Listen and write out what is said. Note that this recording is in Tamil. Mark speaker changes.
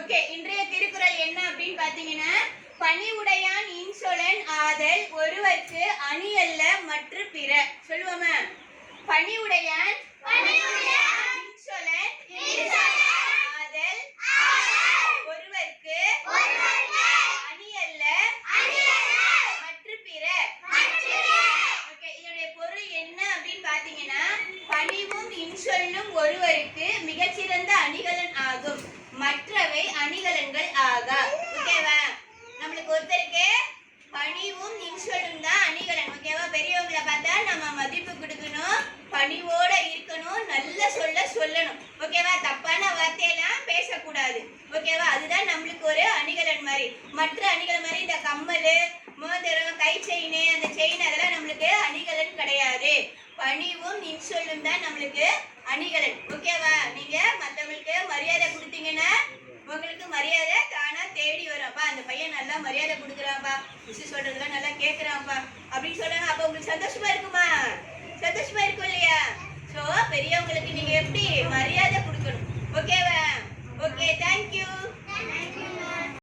Speaker 1: ஓகே, இன்றைய திருக்குறள் என்ன அப்படின்னு பாத்தீங்கன்னா, பணிவுடையான் இன்சொலன் ஆதல் ஒருவர்க்கு அணி அல்ல மற்று பிற. சொல்லுவோமா? பணிவுடையான் இன்சொலன் ஆதல் ஒருவர்க்கு அணி அல்ல மற்று பிற. ஓகே, இதனுடைய பொருள் என்ன அப்படின்னு பாத்தீங்கன்னா, பணிவும் இன்சொல்லும் ஒருவருக்கு மிகச்சிறந்த அணிகலன் ஆகும், மற்றவை அணிகலன்கள் ஆகா. ஓகேவா? நம்மளுக்கு ஒருத்தருக்கு பணிவும் இன்சொல்லும் தான் அணிகலன். ஓகேவா? பெரியவங்களை பார்த்தா நம்ம மதிப்பு கொடுக்கணும், பணிவோட இருக்கணும், நல்ல சொல்லணும். ஓகேவா? தப்பான வார்த்தையெல்லாம் பேசக்கூடாது. ஓகேவா? அதுதான் நம்மளுக்கு ஒரு அணிகலன் மாதிரி. மற்ற அணிகலன் மாதிரி இந்த கம்மல், மோதிரம், கை செயின், அந்த செயின் அதெல்லாம் நம்மளுக்கு அணிகலன் கிடையாது. பணிவும் இன்சொல்லும் தான் நம்மளுக்கு அணிகலன். ஓகேவா? நீங்க மற்றவங்களுக்கு மரியாதை கொடுத்தீங்கன்னா உங்களுக்கு மரியாதை தானா தேடி வரும்ப்பா. அந்த பையன் நல்லா மரியாதை கொடுக்குறான்ப்பா, மிஸ் சொல்றதெல்லாம் நல்லா கேட்குறான்ப்பா அப்படின்னு சொல்றாங்க. அப்போ உங்களுக்கு சந்தோஷமா இருக்குமா? சந்தோஷமா இருக்கும் இல்லையா? ஸோ பெரியவங்களுக்கு நீங்க எப்படி மரியாதை